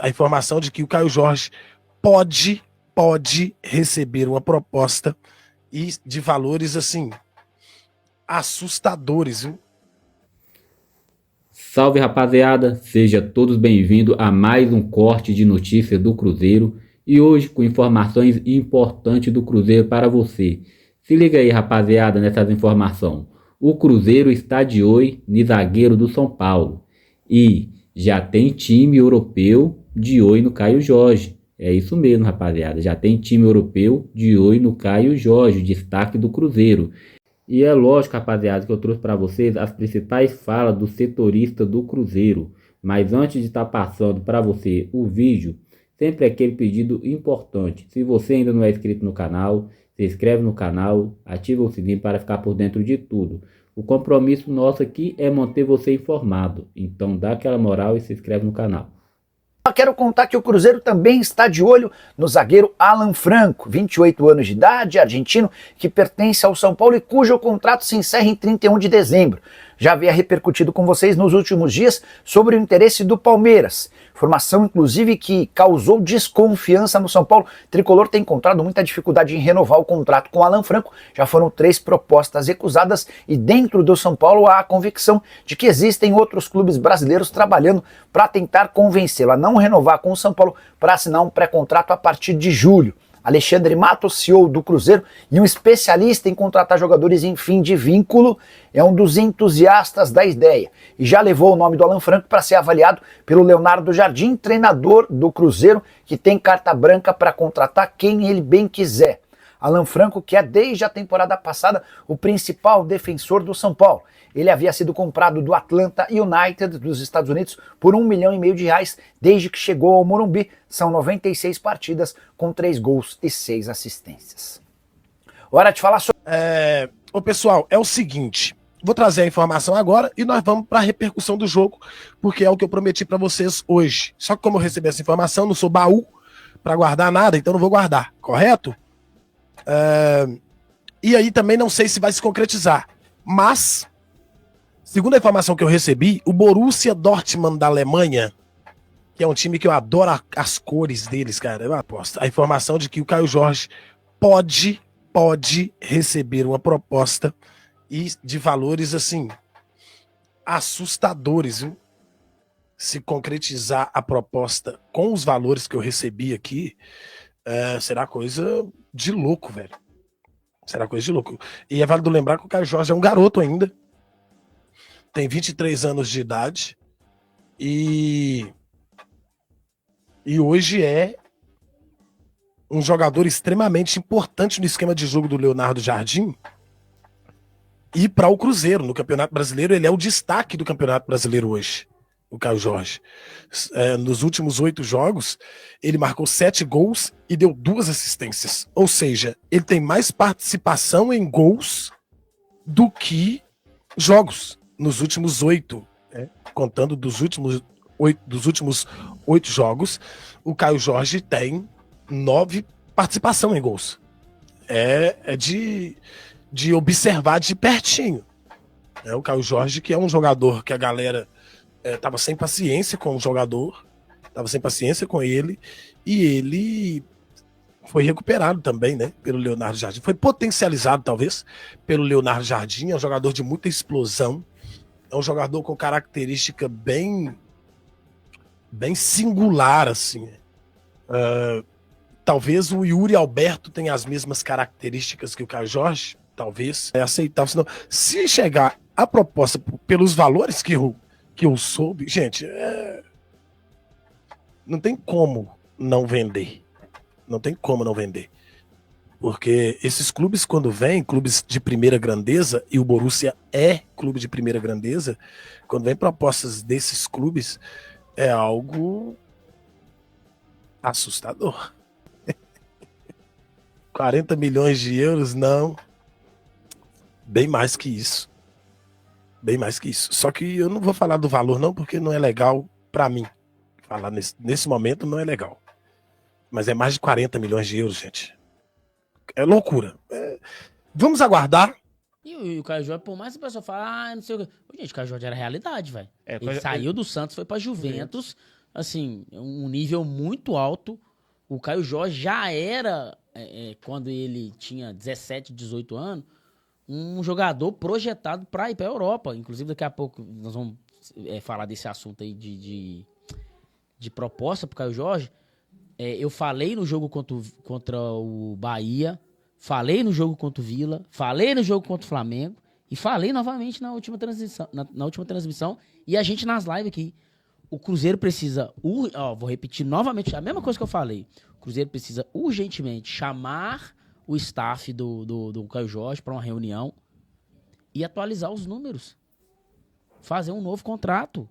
a informação de que o Caio Jorge pode receber uma proposta e de valores assim assustadores, viu? Salve, rapaziada, seja todos bem-vindos a mais um corte de notícias do Cruzeiro e hoje com informações importantes do Cruzeiro para você. Se liga aí, rapaziada, nessas informações. O Cruzeiro está de olho no zagueiro do São Paulo e já tem time europeu de olho no Caio Jorge. É isso mesmo, rapaziada, já tem time europeu de olho no Caio Jorge, destaque do Cruzeiro. E é lógico, rapaziada, que eu trouxe para vocês as principais falas do setorista do Cruzeiro. Mas antes de estar passando para você o vídeo, sempre aquele pedido importante. Se você ainda não é inscrito no canal, se inscreve no canal, ativa o sininho para ficar por dentro de tudo. O compromisso nosso aqui é manter você informado. Então dá aquela moral e se inscreve no canal. Quero contar que o Cruzeiro também está de olho no zagueiro Alan Franco, 28 anos de idade, argentino, que pertence ao São Paulo e cujo contrato se encerra em 31 de dezembro. Já havia repercutido com vocês nos últimos dias sobre o interesse do Palmeiras. Informação, inclusive, que causou desconfiança no São Paulo. O tricolor tem encontrado muita dificuldade em renovar o contrato com Alan Franco. Já foram 3 propostas recusadas e dentro do São Paulo há a convicção de que existem outros clubes brasileiros trabalhando para tentar convencê-lo a não renovar com o São Paulo para assinar um pré-contrato a partir de julho. Alexandre Matos, CEO do Cruzeiro e um especialista em contratar jogadores em fim de vínculo, é um dos entusiastas da ideia e já levou o nome do Alan Franco para ser avaliado pelo Leonardo Jardim, treinador do Cruzeiro, que tem carta branca para contratar quem ele bem quiser. Alan Franco, que é desde a temporada passada o principal defensor do São Paulo. Ele havia sido comprado do Atlanta United dos Estados Unidos por R$1,5 milhão desde que chegou ao Morumbi. São 96 partidas com 3 gols e 6 assistências. Hora de falar sobre... Ô pessoal, é o seguinte, vou trazer a informação agora e nós vamos para a repercussão do jogo, porque é o que eu prometi para vocês hoje. Só que como eu recebi essa informação, não sou baú para guardar nada, então não vou guardar, correto? E aí também não sei se vai se concretizar, mas... segundo a informação que eu recebi, o Borussia Dortmund da Alemanha, que é um time que eu adoro as cores deles, cara, eu aposto. A informação de que o Caio Jorge pode receber uma proposta e de valores, assim, assustadores, viu? Se concretizar a proposta com os valores que eu recebi aqui, será coisa de louco, velho. Será coisa de louco. E é válido lembrar que o Caio Jorge é um garoto ainda. Tem 23 anos de idade e hoje é um jogador extremamente importante no esquema de jogo do Leonardo Jardim e para o Cruzeiro. No Campeonato Brasileiro, ele é o destaque do Campeonato Brasileiro hoje, o Caio Jorge. Nos últimos 8 jogos, ele marcou 7 gols e deu 2 assistências. Ou seja, ele tem mais participação em gols do que jogos. Nos últimos 8, contando dos últimos 8 jogos, o Caio Jorge tem 9 participação em gols. É de observar de pertinho. O Caio Jorge, que é um jogador que a galera estava sem paciência com o jogador, estava sem paciência com ele, e ele foi recuperado também, né, pelo Leonardo Jardim. Foi potencializado, talvez, pelo Leonardo Jardim. É um jogador de muita explosão. É um jogador com característica bem singular, assim. Talvez o Yuri Alberto tenha as mesmas características que o Caio Jorge, talvez. É aceitável. Senão, se chegar a proposta pelos valores que eu soube, gente, não tem como não vender. Não tem como não vender. Porque esses clubes, quando vêm, clubes de primeira grandeza, e o Borussia é clube de primeira grandeza, quando vem propostas desses clubes, é algo assustador. 40 milhões de euros, não. Bem mais que isso. Bem mais que isso. Só que eu não vou falar do valor não, porque não é legal para mim. Falar nesse momento não é legal. Mas é mais de 40 milhões de euros, gente. É loucura. Vamos aguardar. E o Caio Jorge, por mais que a pessoa fale, não sei o que. Gente, o Caio Jorge era realidade, velho. Ele saiu do Santos, foi pra Juventus. assim, um nível muito alto. O Caio Jorge já era, quando ele tinha 17, 18 anos, um jogador projetado para ir para a Europa. Inclusive, daqui a pouco nós vamos falar desse assunto aí de proposta para o Caio Jorge. Eu falei no jogo contra o Bahia, falei no jogo contra o Vila, falei no jogo contra o Flamengo e falei novamente na última transmissão e a gente nas lives aqui. O Cruzeiro precisa, vou repetir novamente a mesma coisa que eu falei. O Cruzeiro precisa urgentemente chamar o staff do Caio Jorge para uma reunião e atualizar os números. Fazer um novo contrato.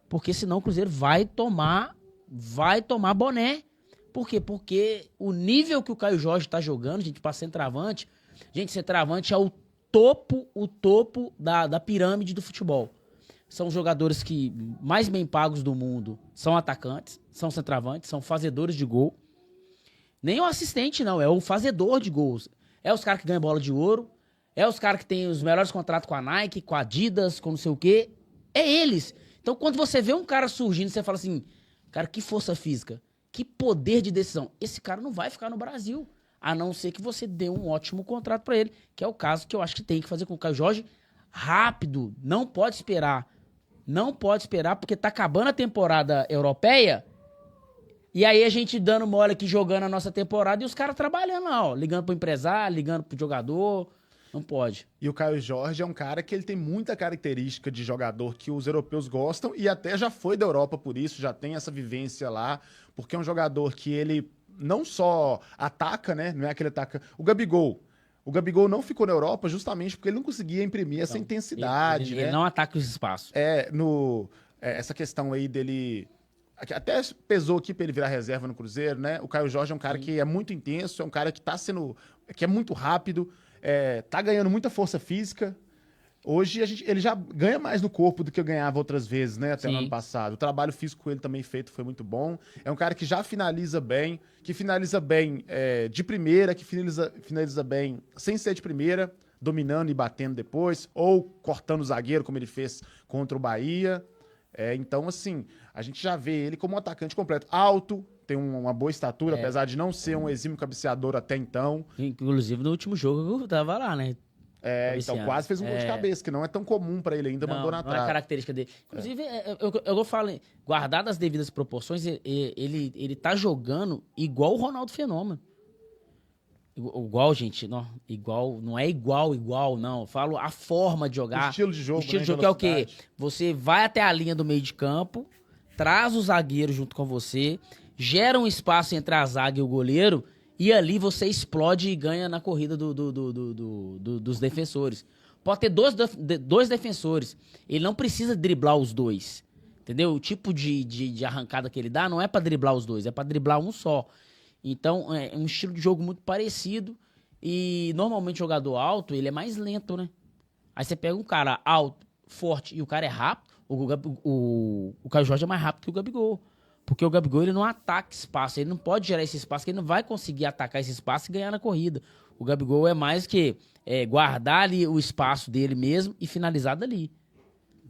Porque senão o Cruzeiro vai tomar boné. Por quê? Porque o nível que o Caio Jorge tá jogando, gente, pra centroavante, centroavante é o topo da pirâmide do futebol. São os jogadores que mais bem pagos do mundo são atacantes, são centroavantes, são fazedores de gol. Nem o assistente, não, é o fazedor de gols. É os caras que ganham bola de ouro, é os caras que têm os melhores contratos com a Nike, com a Adidas, com não sei o quê. É eles. Então, quando você vê um cara surgindo, você fala assim, cara, que força física, que poder de decisão. Esse cara não vai ficar no Brasil, a não ser que você dê um ótimo contrato pra ele, que é o caso que eu acho que tem que fazer com o Caio Jorge rápido. Não pode esperar. Não pode esperar, porque tá acabando a temporada europeia, e aí a gente dando mole aqui, jogando a nossa temporada, e os caras trabalhando lá, ó, ligando pro empresário, ligando pro jogador. Não pode. E o Caio Jorge é um cara que ele tem muita característica de jogador que os europeus gostam e até já foi da Europa por isso, já tem essa vivência lá, porque é um jogador que ele não só ataca, né? Não é aquele ataca. O Gabigol não ficou na Europa justamente porque ele não conseguia imprimir essa intensidade, ele né? não ataca os espaços. Essa questão aí dele... Até pesou aqui pra ele virar reserva no Cruzeiro, né? O Caio Jorge é um cara que é muito intenso, é um cara que que é muito rápido, tá ganhando muita força física. Hoje ele já ganha mais no corpo do que eu ganhava outras vezes, né? Até no ano passado. O trabalho físico com ele também feito foi muito bom. É um cara que já finaliza bem, de primeira, que finaliza bem sem ser de primeira, dominando e batendo depois, ou cortando o zagueiro, como ele fez contra o Bahia. Então, assim, a gente já vê ele como um atacante completo. Alto, tem uma boa estatura, apesar de não ser um exímio cabeceador até então. Inclusive, no último jogo eu tava lá, né? Então quase fez um gol de cabeça, que não é tão comum pra ele ainda, mandou na trave. Não é característica dele. Inclusive, eu falo, guardado as devidas proporções, ele tá jogando igual o Ronaldo Fenômeno. Igual, gente, não é igual, não. Eu falo a forma de jogar. O estilo de jogo, O estilo de jogo é o quê? Você vai até a linha do meio de campo, traz o zagueiro junto com você, gera um espaço entre a zaga e o goleiro, e ali você explode e ganha na corrida dos defensores. Pode ter dois defensores. Ele não precisa driblar os dois. Entendeu? O tipo de arrancada que ele dá não é pra driblar os dois, é pra driblar um só. Então, é um estilo de jogo muito parecido. E, normalmente, o jogador alto, ele é mais lento, né? Aí você pega um cara alto, forte, e o cara é rápido. O Caio Jorge é mais rápido que o Gabigol. Porque o Gabigol, ele não ataca espaço. Ele não pode gerar esse espaço, que ele não vai conseguir atacar esse espaço e ganhar na corrida. O Gabigol é mais que guardar ali o espaço dele mesmo e finalizar dali.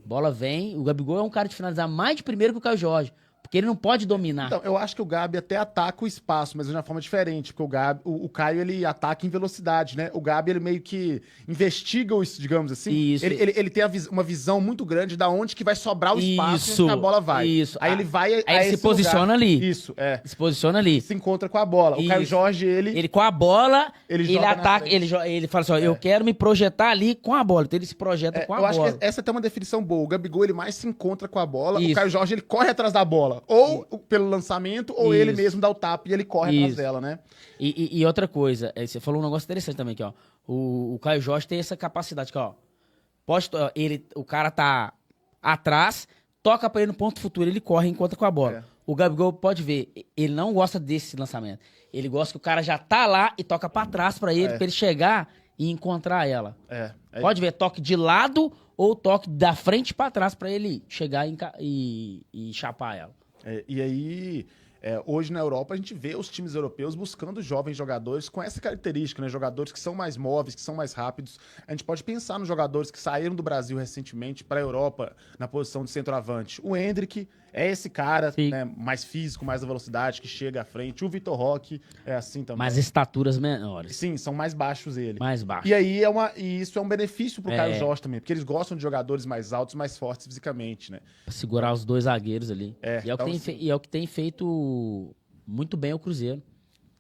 Bola vem. O Gabigol é um cara de finalizar mais de primeiro que o Caio Jorge. Porque ele não pode dominar. Então, eu acho que o Gabi até ataca o espaço, mas de uma forma diferente. Porque o Caio, ele ataca em velocidade, né? O Gabi, ele meio que investiga isso, digamos assim. Isso. Ele tem uma visão muito grande da onde que vai sobrar o espaço onde a bola vai. Isso. Aí ele vai Aí ele se posiciona ali. Isso, Se posiciona ali. Se encontra com a bola. O Caio Jorge, ele com a bola, ele ataca, ele fala assim, ó, eu quero me projetar ali com a bola. Então ele se projeta com a bola. Eu acho que essa tem uma definição boa. O Gabigol, ele mais se encontra com a bola. Isso. O Caio Jorge, ele corre atrás da bola. Ou pelo lançamento, ou ele mesmo dá o tapa e ele corre atrás dela, né? E outra coisa, você falou um negócio interessante também aqui, ó. O Caio Jorge tem essa capacidade, que, ó. O cara tá atrás, toca pra ele no ponto futuro, ele corre e encontra com a bola. O Gabigol, pode ver, ele não gosta desse lançamento. Ele gosta que o cara já tá lá e toca pra trás pra ele chegar e encontrar ela. Pode ver, toque de lado ou toque da frente pra trás pra ele chegar e chapar ela. E aí, hoje na Europa, a gente vê os times europeus buscando jovens jogadores com essa característica, né? Jogadores que são mais móveis, que são mais rápidos. A gente pode pensar nos jogadores que saíram do Brasil recentemente para a Europa na posição de centroavante. O Endrick é esse cara, Sim. né, mais físico, mais da velocidade, que chega à frente. O Vitor Roque é assim também. Mas estaturas menores. Sim, são mais baixos ele. Mais baixo. E aí e isso é um benefício pro É. Caio Jorge também, porque eles gostam de jogadores mais altos, mais fortes fisicamente, né? Pra segurar os dois zagueiros ali. É, E é o que então, tem assim, e é o que tem feito muito bem o Cruzeiro.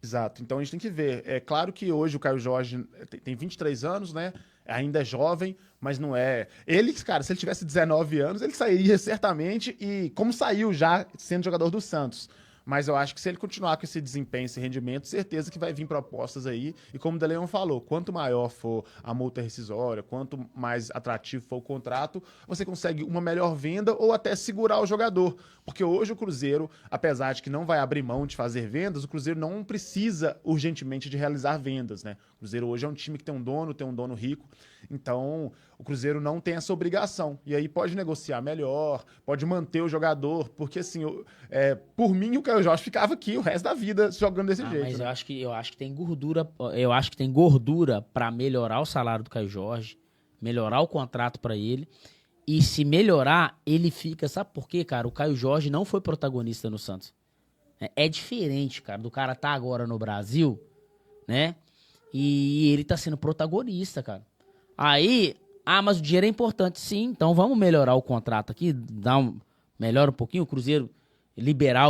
exato. Então a gente tem que ver. É claro que hoje o Caio Jorge tem 23 anos, né? Ainda é jovem, mas não é. Ele, cara, se ele tivesse 19 anos, ele sairia certamente e como saiu já sendo jogador do Santos. Mas eu acho que se ele continuar com esse desempenho, esse rendimento, certeza que vai vir propostas aí. E como o Deleon falou, quanto maior for a multa rescisória, quanto mais atrativo for o contrato, você consegue uma melhor venda ou até segurar o jogador. Porque hoje o Cruzeiro, apesar de que não vai abrir mão de fazer vendas, o Cruzeiro não precisa urgentemente de realizar vendas, né? O Cruzeiro hoje é um time que tem um dono rico. Então, o Cruzeiro não tem essa obrigação. E aí pode negociar melhor, pode manter o jogador, porque assim, por mim o Caio Jorge ficava aqui o resto da vida jogando desse jeito. Mas né? eu acho que tem gordura, eu acho que tem gordura para melhorar o salário do Caio Jorge, melhorar o contrato para ele. E se melhorar, ele fica, sabe por quê, cara? O Caio Jorge não foi protagonista no Santos. É diferente, cara, do cara tá agora no Brasil, né? E ele tá sendo protagonista, cara. Aí, mas o dinheiro é importante, sim. Então vamos melhorar o contrato aqui, melhora um pouquinho o Cruzeiro, liberar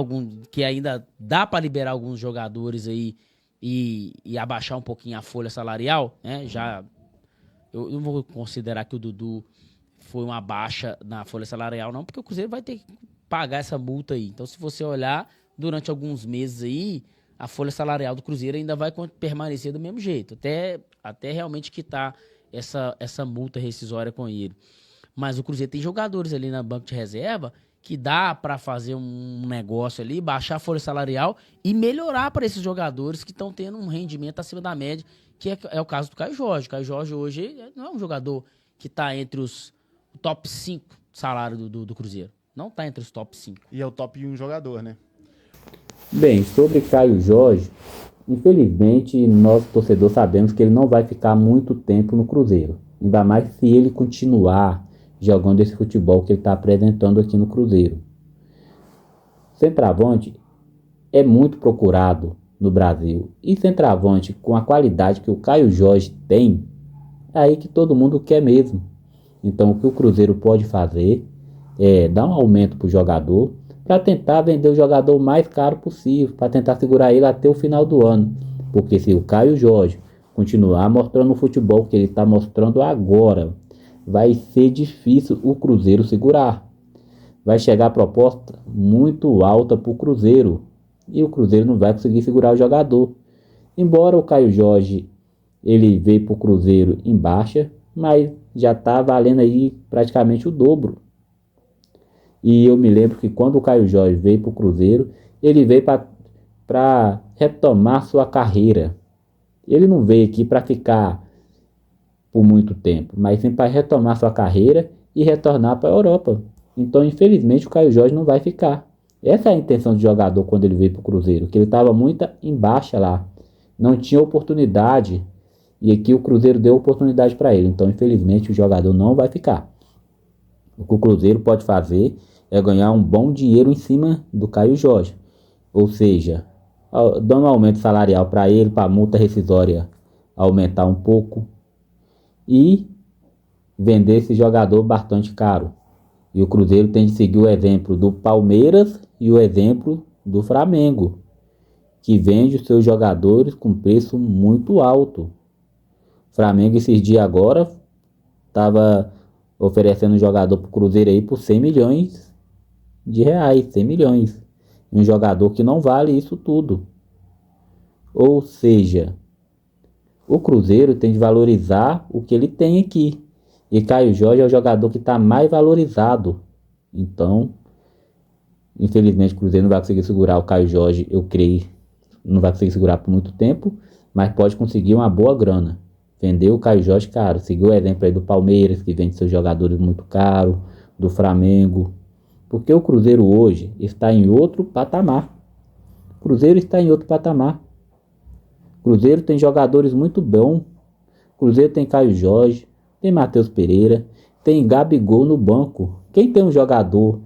que ainda dá pra liberar alguns jogadores aí e abaixar um pouquinho a folha salarial, né? Eu não vou considerar que o Dudu foi uma baixa na folha salarial, não, porque o Cruzeiro vai ter que pagar essa multa aí. Então, se você olhar, durante alguns meses aí, a folha salarial do Cruzeiro ainda vai permanecer do mesmo jeito, até realmente quitar essa multa rescisória com ele. Mas o Cruzeiro tem jogadores ali na banca de reserva que dá pra fazer um negócio ali, baixar a folha salarial e melhorar para esses jogadores que estão tendo um rendimento acima da média, que é o caso do Caio Jorge. O Caio Jorge hoje não é um jogador que tá entre os top 5 salário do Cruzeiro. Não tá entre os top 5. E é o top 1 jogador, né? Bem, sobre Caio Jorge, infelizmente nós torcedores sabemos que ele não vai ficar muito tempo no Cruzeiro. Ainda mais se ele continuar jogando esse futebol que ele está apresentando aqui no Cruzeiro. Centroavante é muito procurado no Brasil. E centroavante com a qualidade que o Caio Jorge tem, é aí que todo mundo quer mesmo. Então o que o Cruzeiro pode fazer é dar um aumento para o jogador, para tentar vender o jogador o mais caro possível, para tentar segurar ele até o final do ano. Porque se o Caio Jorge continuar mostrando o futebol que ele está mostrando agora, vai ser difícil o Cruzeiro segurar. Vai chegar a proposta muito alta para o Cruzeiro, e o Cruzeiro não vai conseguir segurar o jogador. Embora o Caio Jorge ele veio para o Cruzeiro em baixa, mas já está valendo aí praticamente o dobro. E eu me lembro que quando o Caio Jorge veio para o Cruzeiro, ele veio para retomar sua carreira. Ele não veio aqui para ficar por muito tempo, mas sim para retomar sua carreira e retornar para a Europa. Então, infelizmente, o Caio Jorge não vai ficar. Essa é a intenção do jogador quando ele veio para o Cruzeiro, que ele estava muito em baixa lá. Não tinha oportunidade, e aqui o Cruzeiro deu oportunidade para ele. Então, infelizmente, o jogador não vai ficar. O que o Cruzeiro pode fazer é ganhar um bom dinheiro em cima do Caio Jorge. Ou seja, dando um aumento salarial para ele, para a multa rescisória aumentar um pouco. E vender esse jogador bastante caro. E o Cruzeiro tem de seguir o exemplo do Palmeiras e o exemplo do Flamengo, que vende os seus jogadores com preço muito alto. O Flamengo esses dias agora estava oferecendo um jogador para o Cruzeiro aí por 100 milhões de reais, 100 milhões. Um jogador que não vale isso tudo. Ou seja, o Cruzeiro tem de valorizar o que ele tem aqui. E Caio Jorge é o jogador que está mais valorizado. Então, infelizmente o Cruzeiro não vai conseguir segurar o Caio Jorge, eu creio. Não vai conseguir segurar por muito tempo, mas pode conseguir uma boa grana. Vender o Caio Jorge caro. Seguir o exemplo aí do Palmeiras, que vende seus jogadores muito caro, do Flamengo. Porque o Cruzeiro hoje está em outro patamar. O Cruzeiro está em outro patamar. O Cruzeiro tem jogadores muito bons. O Cruzeiro tem Caio Jorge, tem Matheus Pereira, tem Gabigol no banco. Quem tem um jogador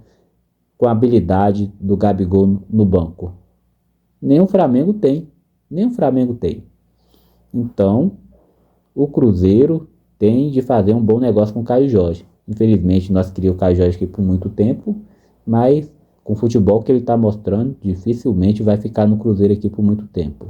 com a habilidade do Gabigol no banco? Nem o Flamengo tem. Então, o Cruzeiro tem de fazer um bom negócio com o Caio Jorge. Infelizmente, nós queríamos o Caio Jorge aqui por muito tempo, mas com o futebol que ele está mostrando, dificilmente vai ficar no Cruzeiro aqui por muito tempo.